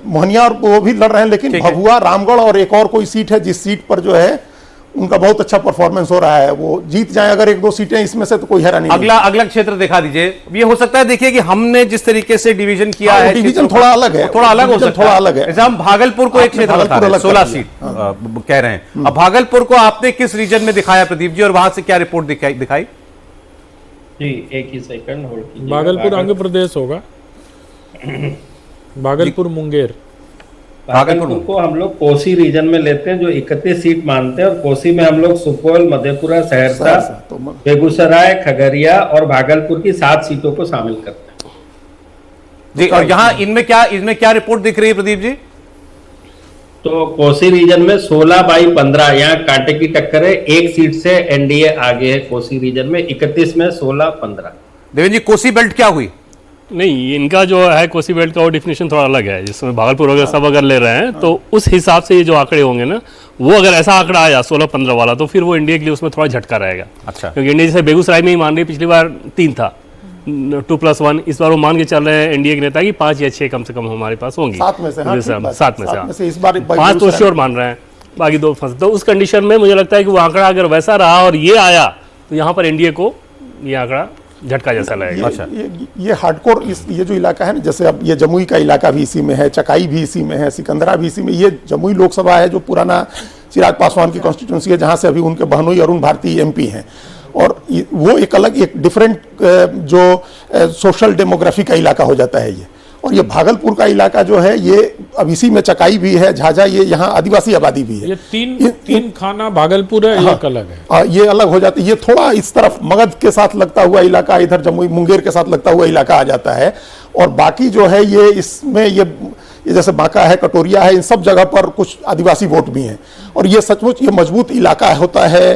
मोहनिया और वो भी लड़ रहे हैं, लेकिन ठीक है। भभुआ, रामगढ़ और एक और कोई सीट है जिस सीट पर जो है उनका बहुत अच्छा परफॉर्मेंस हो रहा है। वो जीत जाए अगर 1-2 सीटें इसमें से तो कोई हैरानी नहीं। अगला क्षेत्र दिखा दीजिए। ये हो सकता है, देखिए कि हमने जिस तरीके से डिवीजन किया है, डिवीजन थोड़ा अलग है, थोड़ा अलग हो डिवीजन सकता थोड़ा अलग है। जैसे हम भागलपुर को एक आपने क्षेत्र बता भागलपुर रहे हैं, अलग 16 कर सीट दिया। कह रहे हैं। अब भागलपुर को आपने किस रीजन में दिखाया प्रदीप जी, और वहां से क्या रिपोर्ट दिखाई? जी एक ही सेकंड होल्ड कीजिए। भागलपुर आंध्र प्रदेश होगा, भागलपुर मुंगेर। भागलपुर को हम लोग कोसी रीजन में लेते हैं जो 31 सीट मानते हैं, और कोसी में हम लोग सुपौल, मधेपुरा, सहरसा, तो बेगूसराय, खगड़िया और भागलपुर की 7 सीटों को शामिल करते हैं। जी, और यहाँ इनमें क्या रिपोर्ट दिख रही है प्रदीप जी? तो कोसी रीजन में 16/15 यहाँ कांटे की टक्कर है। 1 सीट से एनडीए आगे है कोसी रीजन में, 31 में 16-15। देवेंद्र जी, कोसी बेल्ट क्या हुई? नहीं, इनका जो है कोसी बेल्ट का वो डिफिनेशन थोड़ा अलग है, जिसमें भागलपुर वगैरह सब अगर ले रहे हैं तो उस हिसाब से ये जो आंकड़े होंगे ना, वो अगर ऐसा आंकड़ा आया 16-15 वाला, तो फिर वो इंडिया के लिए उसमें थोड़ा झटका रहेगा। अच्छा, क्योंकि इंडिया जैसे बेगूसराय में ही मान रही, पिछली बार 3 था, 2+1, इस बार वो मान के चल रहे हैं एनडीए के नेता की 5 या 6 कम से कम हमारे पास होंगी। 7 में से, हाँ, ठीक बात। 7 में से इस बार 5 तो श्योर मान रहे हैं, बाकी 2 फंस। तो उस कंडीशन में मुझे लगता है कि वो आंकड़ा अगर वैसा रहा और ये आया, तो यहाँ पर एनडीए को ये आंकड़ा झटका जैसा लगेगा। अच्छा, ये हार्डकोर ये जो इलाका है ना, जैसे अब ये जमुई का इलाका भी इसी में है, चकाई भी इसी में है, सिकंदरा भी इसी में। ये जमुई लोकसभा है जो पुराना चिराग पासवान की कॉन्स्टिट्यूंसी है, जहां से अभी उनके बहनोई अरुण भारती एमपी हैं। और वो एक अलग एक डिफरेंट जो सोशल डेमोग्राफी का इलाका हो जाता है ये। और ये भागलपुर का इलाका जो है ये अब इसी में चकाई भी है, झाझा, ये यहाँ आदिवासी आबादी भी है। ये तीन खाना भागलपुर है, एक अलग है। ये अलग हो जाती है। ये थोड़ा इस तरफ मगध के साथ लगता हुआ इलाका, इधर जमुई मुंगेर के साथ लगता हुआ इलाका आ जाता है। और बाकी जो है ये इसमें ये जैसे बांका है, कटोरिया है, इन सब जगह पर कुछ आदिवासी वोट भी हैं। और ये सचमुच ये मजबूत इलाका होता है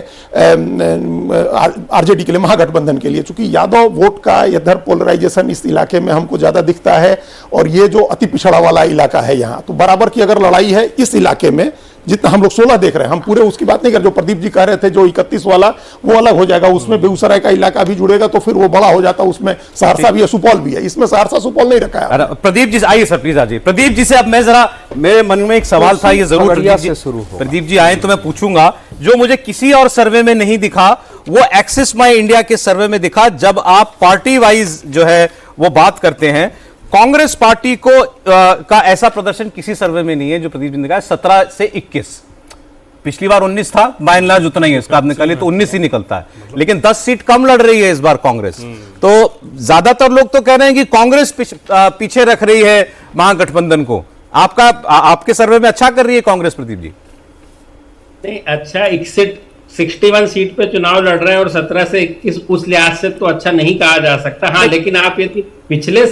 आरजेडी के लिए, महागठबंधन के लिए। चूंकि यादव वोट का इधर पोलराइजेशन इस इलाके में हमको ज्यादा दिखता है, और ये जो अति पिछड़ा वाला इलाका है यहाँ, तो बराबर की अगर लड़ाई है इस इलाके में, जितना हम लोग 16 देख रहे हैं, हम पूरे उसकी बात नहीं कर, जो प्रदीप जी कह रहे थे जो 31 वाला वो अलग हो जाएगा, उसमें बेगूसराय का इलाका भी जुड़ेगा तो फिर वो बड़ा हो जाता, उसमें सहरसा भी है, सुपौल भी है। इसमें सहरसा सुपौल नहीं रखा है। प्रदीप जी आइए सर, प्लीज आइए। प्रदीप जी से अब मैं जरा, मेरे मन में एक सवाल था, ये जरूर प्रदीप जी आए तो मैं पूछूंगा, जो मुझे किसी और सर्वे में नहीं दिखा, वो एक्सिस माई इंडिया के सर्वे में दिखा। जब आप पार्टी वाइज जो है वो बात करते हैं, कांग्रेस पार्टी को का ऐसा प्रदर्शन किसी सर्वे में नहीं है जो प्रदीप जी ने कहा 17 से 21। पिछली बार 19 था, बाय एंड लार्ज उतना ही है, इसका आप निकालिए तो 19 ही निकलता है। लेकिन 10 सीट कम लड़ रही है इस बार कांग्रेस। तो ज्यादातर लोग तो कह रहे हैं कि कांग्रेस पीछे रख रही है महागठबंधन को। आपके सर्वे में अच्छा कर रही है कांग्रेस प्रदीप जी? नहीं, अच्छा 61 सीट पे चुनाव लड़ रहे हैं और 17 से 21 उस लिहाज से तो अच्छा नहीं कहा जा सकता। हाँ, लेकिन आप यदि पिछले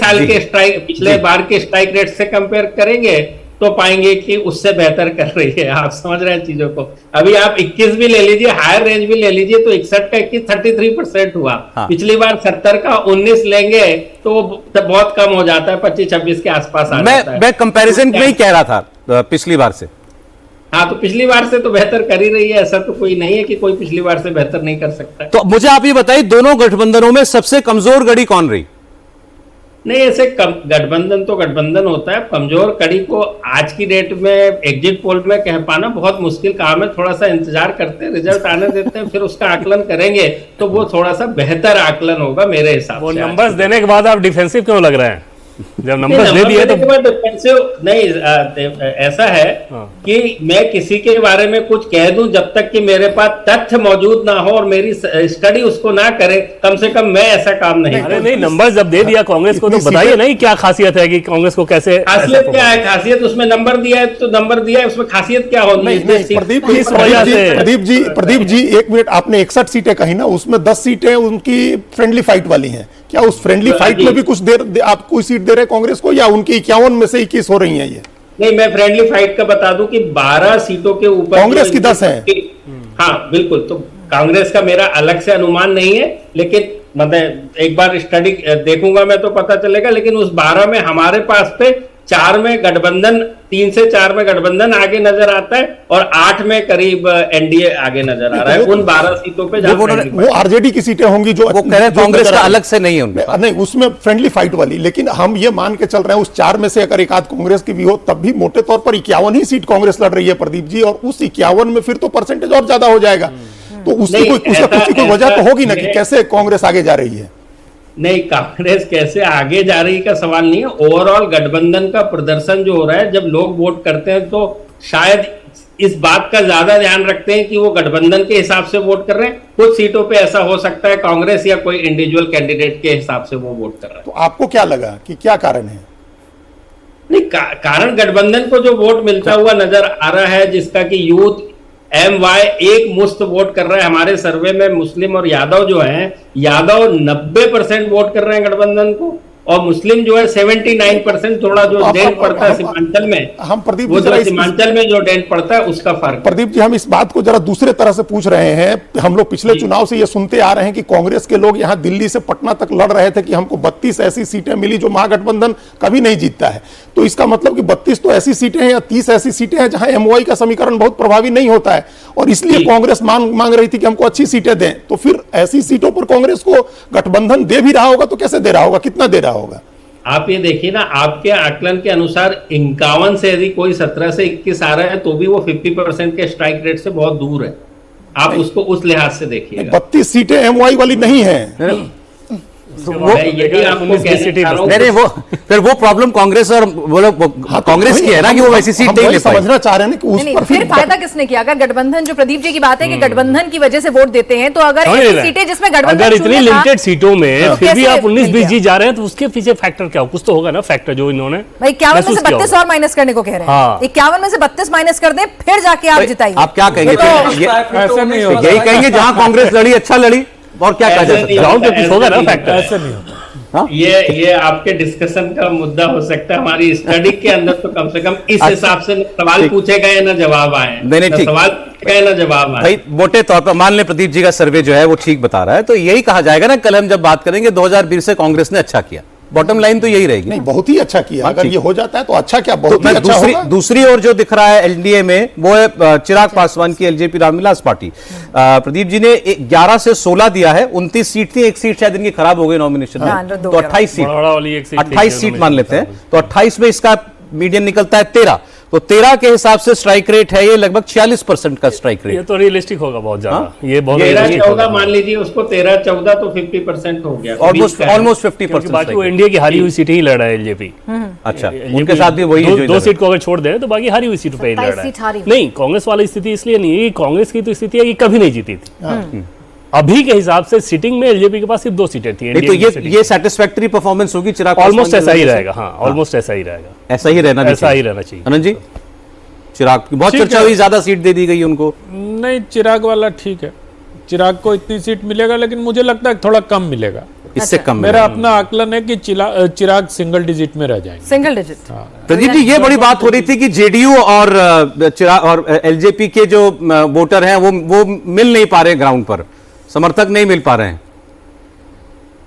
बार के स्ट्राइक रेट से कंपेयर करेंगे तो पाएंगे कि उससे बेहतर कर रही है। आप समझ रहे हैं चीजों को। अभी आप 21 भी ले लीजिए, हायर रेंज भी ले लीजिए, तो 61 का 21 33% हुआ। हाँ। पिछली बार 70 का 19 लेंगे तो बहुत कम हो जाता है, 25-26 के आसपास आ जाता है। मैं कंपैरिजन में ही कह रहा था पिछली बार से। हाँ, तो पिछली बार से तो बेहतर कर ही रही है, ऐसा तो कोई नहीं है कि कोई पिछली बार से बेहतर नहीं कर सकता। तो मुझे आप ये बताइए, दोनों गठबंधनों में सबसे कमजोर कड़ी कौन रही? नहीं, ऐसे गठबंधन तो गठबंधन होता है, कमजोर कड़ी को आज की डेट में एग्जिट पोल में कह पाना बहुत मुश्किल काम है। थोड़ा सा इंतजार करते हैं, रिजल्ट आने देते हैं, फिर उसका आकलन करेंगे तो वो थोड़ा सा बेहतर आकलन होगा मेरे हिसाब से। वो नंबर्स देने के बाद आप डिफेंसिव क्यों लग रहे हैं? जब नंबर्स दे दिए तो नहीं, ऐसा है कि मैं किसी के बारे में कुछ कह दूं, जब तक कि मेरे पास तथ्य मौजूद ना हो और मेरी स्टडी उसको ना करे, कम से कम मैं ऐसा काम नहीं। अरे नहीं, नंबर्स जब दे दिया कांग्रेस को तो बताइए नहीं क्या खासियत है कि कांग्रेस को कैसे, खासियत क्या है? खासियत उसमें नंबर दिया है तो नंबर दिया है, उसमें खासियत क्या होगी? प्रदीप जी 1 मिनट, आपने 61 सीटें कही ना, उसमें 10 सीटें उनकी फ्रेंडली फाइट वाली हैं। क्या उस फ्रेंडली फाइट में भी कुछ देर आप कोई सीट दे रहे हैं कांग्रेस को, या उनकी 51 में से 21 हो रही हैं ये? नहीं, मैं फ्रेंडली फाइट का बता दूं कि 12 सीटों के ऊपर कांग्रेस की 10 है। हाँ बिल्कुल, तो कांग्रेस का मेरा अलग से अनुमान नहीं है, लेकिन मतलब एक बार स्टडी देखूंगा मैं तो पता चलेगा। लेकिन उस 12 में हमारे पास पे 4 में गठबंधन, 3 से 4 में गठबंधन आगे नजर आता है और 8 में करीब एनडीए आगे नजर आ रहा है उन 12 सीटों पे। वो आरजेडी की सीटें होंगी जो वो कह रहे हैं कांग्रेस का अलग से नहीं है उनमें, नहीं उसमें फ्रेंडली फाइट वाली। लेकिन हम ये मान के चल रहे हैं उस 4 में से अगर एक आध कांग्रेस की भी हो, तब भी मोटे तौर पर 51 ही सीट कांग्रेस लड़ रही है प्रदीप जी, और उस 51 में फिर तो परसेंटेज और ज्यादा हो जाएगा। तो उसकी कोई वजह तो होगी ना कि कैसे कांग्रेस आगे जा रही है। नहीं, कांग्रेस कैसे आगे जा रही का सवाल नहीं है, ओवरऑल गठबंधन का प्रदर्शन जो हो रहा है, जब लोग वोट करते हैं तो शायद इस बात का ज्यादा ध्यान रखते हैं कि वो गठबंधन के हिसाब से वोट कर रहे हैं। कुछ सीटों पे ऐसा हो सकता है कांग्रेस या कोई इंडिविजुअल कैंडिडेट के हिसाब से वो वोट कर रहा है। तो आपको क्या लगा कि क्या कारण है? नहीं, कारण गठबंधन को जो वोट मिलता हुआ नजर आ रहा है, जिसका कि यूथ MY एक मुश्त वोट कर रहा है। हमारे सर्वे में मुस्लिम और यादव जो हैं, यादव 90% वोट कर रहे हैं गठबंधन को, और मुस्लिम जो है 79%। थोड़ा जो डेंट पड़ता है सीमांचल में, हम प्रदीप वो जो सीमांचल में जो डेंट पड़ता है उसका फर्क। प्रदीप जी, हम इस बात को जरा दूसरे तरह से पूछ रहे हैं। हम लोग पिछले चुनाव से ये सुनते आ रहे हैं कि कांग्रेस के लोग यहाँ दिल्ली से पटना तक लड़ रहे थे कि हमको 32 ऐसी सीटें मिली जो महागठबंधन कभी नहीं जीतता है। तो इसका मतलब कि 32 तो ऐसी सीटें हैं या 30 ऐसी सीटें हैं जहां MY का समीकरण बहुत प्रभावी नहीं होता है, और इसलिए कांग्रेस मांग रही थी कि हमको अच्छी सीटें दें। तो फिर ऐसी सीटों पर कांग्रेस को गठबंधन दे भी रहा होगा तो कैसे दे रहा होगा, कितना दे रहा होगा? आप ये देखिए ना, आपके आकलन के अनुसार 51 से यदि कोई 17 से 21 आ रहा है तो भी वो 50% के स्ट्राइक रेट से बहुत दूर है। आप उसको उस लिहाज से देखिए। 32 सीटें MY वाली नहीं है। वो नहीं, वो फिर वो प्रॉब्लम कांग्रेस और बोलो कांग्रेस की है ना कि वो वैसी सीट नहीं ले पाई। समझना चाह रहे हैं कि उस पर फिर फायदा किसने किया? अगर गठबंधन, जो प्रदीप जी की बात है कि गठबंधन की वजह से वोट देते हैं, तो अगर ऐसी सीटें जिसमें गठबंधन, अगर इतनी लिमिटेड सीटों में फिर भी आप 19-20 जीत जा रहे हैं तो उसके पीछे फैक्टर क्या हो? कुछ तो होगा ना फैक्टर जो इन्होंने 51 में से 32 और माइनस करने को कह रहे हैं। 51 में से 32 माइनस कर दें, फिर जाके आप जिताइए। आप क्या कहेंगे? ऐसा नहीं होगा। यही कहेंगे जहां कांग्रेस लड़ी अच्छा लड़ी, और क्या कहा जा सकता है? ग्राउंड पे कुछ होगा ना फैक्टर। ऐसा नहीं होता। ये आपके डिस्कशन का मुद्दा हो सकता है। हमारी स्टडी के अंदर तो कम से कम इस हिसाब से सवाल पूछे गए ना जवाब आए, सवाल पूछे गए ना जवाब आए। भाई मोटे तौर पर मान ले प्रदीप जी का सर्वे जो है वो ठीक बता रहा है, तो यही कहा जाएगा ना कल हम जब बात करेंगे 2020 से कांग्रेस ने अच्छा किया। बॉटम लाइन तो यही रहेगी। नहीं, बहुत ही अच्छा किया। अगर ये हो जाता है तो अच्छा क्या, बहुत ही अच्छा होगा। दूसरी ओर जो दिख रहा है एनडीए में वो है चिराग पासवान की एलजेपी रामविलास पार्टी। प्रदीप जी ने 11 से 16 दिया है, 29 सीट थी, एक सीट शायद इनकी खराब हो गई नॉमिनेशन में, तो 28 सीट मान लेते हैं। तो 28 में इसका मीडियन निकलता है 13, तो 13 के हिसाब से स्ट्राइक रेट है ये लगभग 46% का स्ट्राइक रेट। ये तो रियलिस्टिक होगा बहुत ज्यादा। ये बहुत 13-14 मान लीजिए उसको, 13-14 तो 50% हो गया, ऑलमोस्ट 50%। बाकी वो इंडिया की हारी हुई सीटें ही लड़ रहा है एलजेपी। अच्छा, उनके साथ भी वही दो सीट को अगर छोड़ दे तो बाकी हारी हुई सीटों पे ही लड़ रहा है। नहीं, कांग्रेस वाली स्थिति इसलिए नहीं है, कांग्रेस की तो स्थिति है कि कभी नहीं जीती थी। अभी के हिसाब से सिटिंग में एलजेपी के पास सिर्फ 2 सीटें थी। तो ये सैटिस्फैक्टरी परफॉर्मेंस होगी चिराग? ऑलमोस्ट ऐसा ही रहेगा। हाँ, ऑलमोस्ट ऐसा ही रहेगा। ऐसा ही रहना चाहिए। आनंद जी, चिराग की बहुत चर्चा हुई, ज्यादा सीट दे दी गई उनको। नहीं, चिराग वाला ठीक है, चिराग को इतनी सीट मिलेगा, लेकिन मुझे लगता है थोड़ा कम मिलेगा। इससे कम मेरा अपना आकलन है कि चिराग सिंगल डिजिट में रह जाएंगे। Single digit. प्रदीप जी, ये बड़ी बात हो रही थी कि जेडीयू और चिराग और एलजेपी के जो वोटर हैं वो मिल नहीं पा रहे ग्राउंड पर, समर्थक नहीं मिल पा रहे हैं।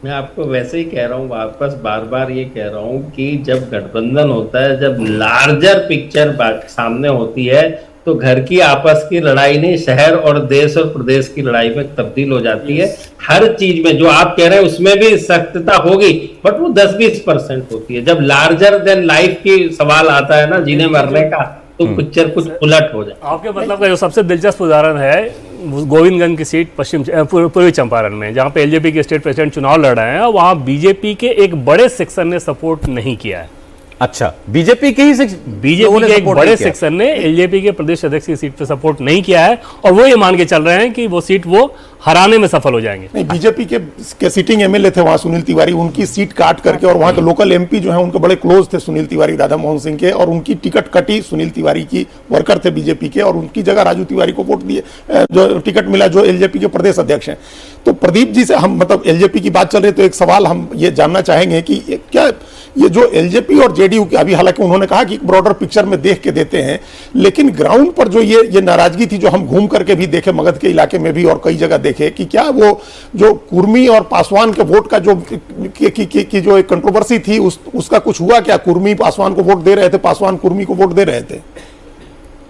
मैं आपको वैसे ही कह रहा हूँ, वापस बार बार ये कह रहा हूँ कि जब गठबंधन होता है, जब लार्जर पिक्चर सामने होती है, तो घर की आपस की लड़ाई नहीं, शहर और देश और प्रदेश की लड़ाई में तब्दील हो जाती है। हर चीज में जो आप कह रहे हैं उसमें भी सख्तता होगी, बट वो 10-20% होती है। जब लार्जर देन लाइफ की सवाल आता है ना जीने मरने का, तो पिक्चर कुछ उलट हो जाए। आपके मतलब का जो सबसे दिलचस्प उदाहरण है गोविंदगंज की सीट पूर्वी चंपारण में, जहां पे एलजेपी के स्टेट प्रेसिडेंट चुनाव लड़ रहे हैं, वहां बीजेपी के एक बड़े सेक्शन ने सपोर्ट नहीं किया है। अच्छा, बीजेपी के ही बीजेपी के एक बड़े सेक्शन ने एलजेपी के प्रदेश अध्यक्ष की सीट पे सपोर्ट नहीं किया है, और वो ये मान के चल रहे हैं कि वो सीट वो हराने में सफल हो जाएंगे। नहीं, बीजेपी के सिटिंग एमएलए थे वहां सुनील तिवारी, उनकी सीट काट करके, और वहां के लोकल एमपी जो है उनके बड़े क्लोज थे सुनील तिवारी राधा मोहन सिंह के, और उनकी टिकट कटी। सुनील तिवारी की वर्कर थे बीजेपी के, और उनकी जगह राजू तिवारी को वोट दिए, जो टिकट मिला, जो एलजेपी के प्रदेश अध्यक्ष हैं। तो प्रदीप जी से हम मतलब एलजेपी की बात चल रही है, तो एक सवाल हम ये जानना चाहेंगे कि क्या ये जो एलजेपी और जेडीयू की, अभी हालांकि उन्होंने कहा कि एक ब्रॉडर पिक्चर में देख के देते हैं, लेकिन ग्राउंड पर जो ये नाराजगी थी, जो हम घूम करके भी देखे मगध के इलाके में भी और कई जगह देखे, कि क्या वो जो कुर्मी और पासवान के वोट का जो की जो एक कंट्रोवर्सी थी, उसका कुछ हुआ क्या? कुर्मी पासवान को वोट दे रहे थे, पासवान कुर्मी को वोट दे रहे थे?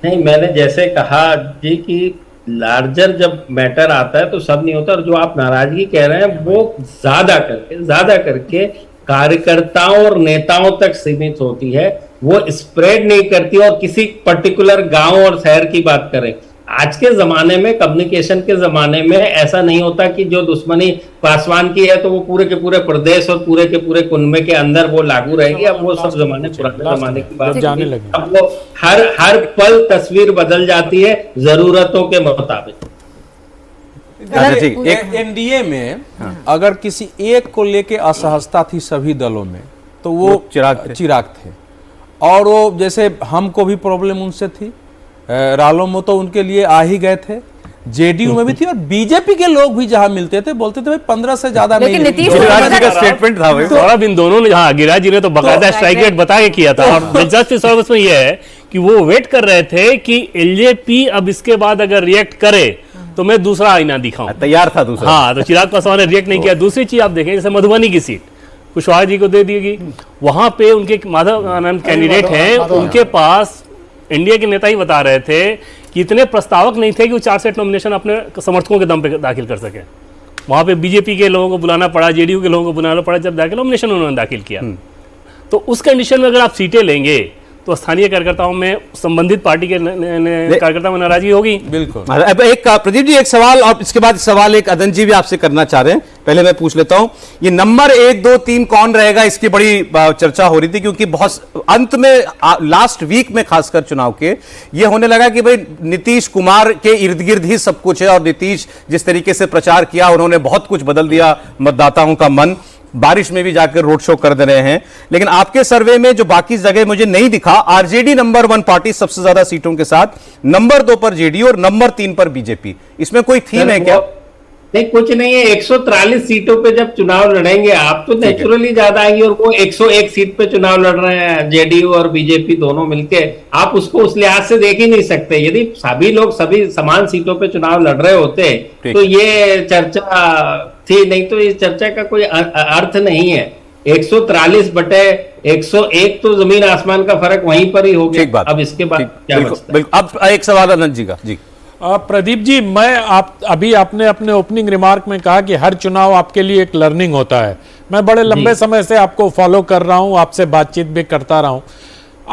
नहीं, मैंने जैसे कहा जी कि लार्जर जब मैटर आता है तो सब नहीं होता, और जो आप नाराजगी कह रहे हैं वो ज्यादा करके कार्यकर्ताओं और नेताओं तक सीमित होती है, वो स्प्रेड नहीं करती। और किसी पर्टिकुलर गांव और शहर की बात करें, आज के जमाने में, कम्युनिकेशन के जमाने में ऐसा नहीं होता कि जो दुश्मनी पासवान की है तो वो पूरे के पूरे प्रदेश और पूरे के पूरे कुनबे के अंदर वो लागू रहेगी। अब वो सब जमाने, पुराने जमाने की बात जाने लगे। अब वो हर पल तस्वीर बदल जाती है जरूरतों के मुताबिक। एनडीए में अगर किसी एक को लेके असहजता थी सभी दलों में, तो वो चिराग थे। और वो जैसे हमको भी प्रॉब्लम उनसे थी, रालों तो उनके लिए आ ही गए थे, जेडीयू में भी थी, और बीजेपी के लोग भी जहां मिलते थे बोलते थे भाई 15 से ज्यादा नहीं। लेकिन नीतीश का स्टेटमेंट था सौरभ, इन दोनों ने, हाँ, गिरिराज जी ने तो बकायदा स्ट्राइक रेट बता के किया था। और दिलचस्प सौरभ इसमें यह है कि वो वेट कर रहे थे कि एलजेपी अब इसके बाद अगर रिएक्ट करे तो मैं दूसरा आईना दिखाऊं, तैयार था दूसरा। हाँ, तो चिराग पासवान ने रिएक्ट नहीं किया। दूसरी चीज आप देखें, जैसे मधुबनी की सीट कुशवाहा जी को दे दी गई, वहां पे उनके माधव आनंद कैंडिडेट हैं, उनके पास इंडिया के नेता ही बता रहे थे कि इतने प्रस्तावक नहीं थे कि वो 4 सेट नॉमिनेशन अपने समर्थकों के दम पे दाखिल कर सके। वहां पे बीजेपी के लोगों को बुलाना पड़ा, जेडीयू के लोगों को बुलाना पड़ा, जब दाखिल नॉमिनेशन उन्होंने दाखिल किया। तो उस कंडीशन में अगर आप सीटें लेंगे तो स्थानीय कार्यकर्ताओं में, संबंधित पार्टी के कार्यकर्ताओं में नाराजगी होगी। बिल्कुल। अब एक प्रदीप जी, एक सवाल, और इसके बाद सवाल एक अदन जी भी आपसे करना चाह रहे हैं, पहले मैं पूछ लेता हूं, ये नंबर 1, 2, 3 कौन रहेगा, इसकी बड़ी चर्चा हो रही थी, क्योंकि बहुत अंत में लास्ट वीक में खासकर चुनाव के ये होने लगा कि भाई नीतीश कुमार के इर्द गिर्द ही सब कुछ है, और नीतीश जिस तरीके से प्रचार किया, उन्होंने बहुत कुछ बदल दिया मतदाताओं का मन, बारिश में भी जाकर रोड शो कर दे रहे हैं। लेकिन आपके सर्वे में जो बाकी जगह मुझे नहीं दिखा, आरजेडी नंबर 1 पार्टी सबसे ज्यादा सीटों के साथ, नंबर 2 पर जेडीयू और नंबर 3 पर बीजेपी, इसमें कोई थीम है क्या? नहीं, कुछ नहीं है। 143 सीटों पे जब चुनाव लड़ेंगे आप तो नेचुरली ज्यादा आएंगी, और वो 101 सीट पे चुनाव लड़ रहे हैं जेडीयू और बीजेपी दोनों मिलके, आप उसको उस लिहाज से देख ही नहीं सकते। यदि सभी लोग सभी समान सीटों पे चुनाव लड़ रहे होते तो ये चर्चा थी, नहीं तो इस चर्चा का कोई अर्थ नहीं है। 143 बटे 101 तो जमीन आसमान का फर्क वहीं पर ही हो गया। अब इसके बाद क्या बचता है? अब एक सवाल अनंत जी का। जी प्रदीप जी, अभी आपने अपने ओपनिंग रिमार्क में कहा कि हर चुनाव आपके लिए एक लर्निंग होता है। मैं बड़े लंबे समय से आपको फॉलो कर रहा हूं, आपसे बातचीत भी करता रहा हूं।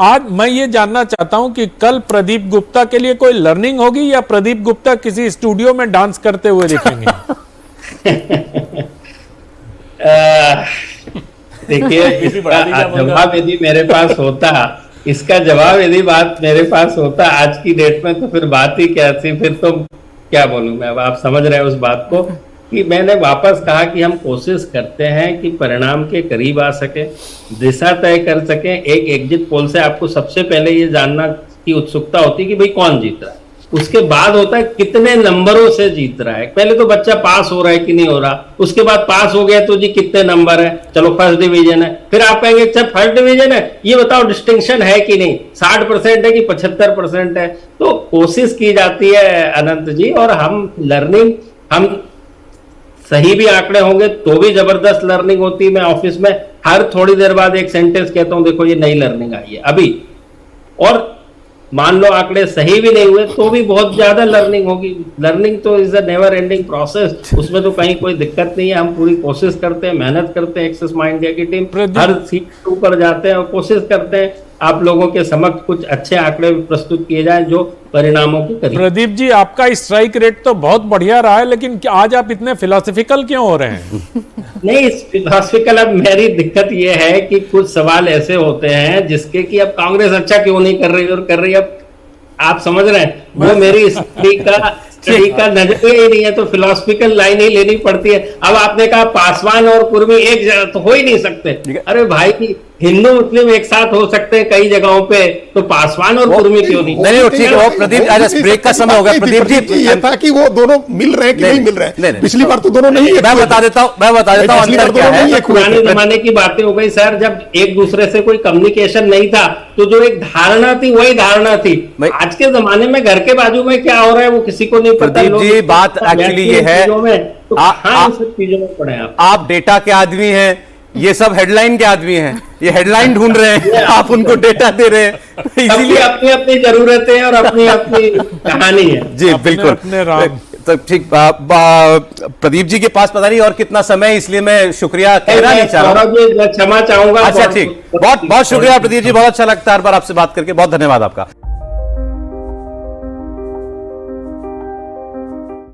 आज मैं ये जानना चाहता हूं कि कल प्रदीप गुप्ता के लिए कोई लर्निंग होगी, या प्रदीप गुप्ता किसी स्टूडियो में डांस करते हुए दिखेंगे? देखिए, जवाब यदि मेरे पास होता, इसका जवाब यदि बात मेरे पास होता आज की डेट में, तो फिर बात ही क्या थी? फिर तो क्या बोलूं मैं। अब आप समझ रहे हैं उस बात को कि मैंने वापस कहा कि हम कोशिश करते हैं कि परिणाम के करीब आ सके, दिशा तय कर सके। एक एग्जिट पोल से आपको सबसे पहले ये जानना की उत्सुकता होती है कि भाई कौन जीत रहा है, उसके बाद होता है कितने नंबरों से जीत रहा है। पहले तो बच्चा पास हो रहा है कि नहीं हो रहा, उसके बाद पास हो गया तो जी कितने नंबर है, चलो फर्स्ट डिवीजन है। फिर आप कहेंगे अच्छा फर्स्ट डिवीजन है, ये बताओ डिस्टिंक्शन है कि नहीं, 60% है कि 75% है। तो कोशिश की जाती है अनंत जी, और हम लर्निंग, हम सही भी आंकड़े होंगे तो भी जबरदस्त लर्निंग होती है। मैं ऑफिस में हर थोड़ी देर बाद एक सेंटेंस कहता हूं, देखो ये नई लर्निंग आई है अभी। और मान लो आंकड़े सही भी नहीं हुए तो भी बहुत ज्यादा लर्निंग होगी। लर्निंग तो is a never ending process, उसमें तो कहीं कोई दिक्कत नहीं है। हम पूरी कोशिश करते हैं, मेहनत करते हैं, एक्सिस माइंड इंडिया की टीम हर सीट के ऊपर जाते हैं और कोशिश करते हैं आप लोगों के समक्ष कुछ अच्छे आंकड़े प्रस्तुत किए जाएं जो परिणामों के करीब। प्रदीप जी, आपका स्ट्राइक रेट तो बहुत बढ़िया रहा है, लेकिन आज आप इतने फिलोसफिकल क्यों हो रहे हैं? नहीं, फिलोसफिकल अब मेरी दिक्कत यह है कि कुछ सवाल ऐसे होते हैं जिसके कि अब कांग्रेस अच्छा क्यों नहीं कर रही और कर रही। अब आप समझ रहे हैं, वो मेरी स्टडी का नजरिया ही नहीं है, तो फिलोसफिकल लाइन ही लेनी पड़ती है। अब आपने कहा पासवान और कुर्मी एक जगह तो हो ही नहीं सकते। अरे भाई, हिंदू मुस्लिम एक साथ हो सकते हैं कई जगहों पे, तो पासवान और कुर्मी क्यों नहीं? नहीं, ठीक है। वो प्रदीप, आज ब्रेक का समय हो गया। प्रदीप जी, ये था कि वो दोनों मिल रहे हैं कि नहीं मिल रहे हैं। पिछली बार तो दोनों नहीं। मैं बता देता हूं अंतर क्या है। पुराने जमाने की बातें हो गई सर, जब एक दूसरे से कोई कम्युनिकेशन नहीं था तो जो एक धारणा थी वही धारणा थी। आज के जमाने में घर के बाजू में क्या हो रहा है वो किसी को नहीं पता। प्रदीप जी, बात एक्चुअली ये है, चीजों में पड़े आप डेटा के आदमी हैं, ये सब हेडलाइन के आदमी हैं। ये हेडलाइन ढूंढ रहे हैं, आप उनको डेटा दे रहे हैं, इसीलिए अपनी अपनी जरूरतें और अपनी अपनी कहानी है। जी बिल्कुल। तो ठीक, प्रदीप जी के पास पता नहीं और कितना समय है, इसलिए मैं शुक्रिया कहना नहीं चाह रहा। क्षमा चाहूंगा। अच्छा ठीक, बहुत बहुत शुक्रिया प्रदीप जी, बहुत अच्छा लगता है हर बार आपसे बात करके। बहुत धन्यवाद आपका।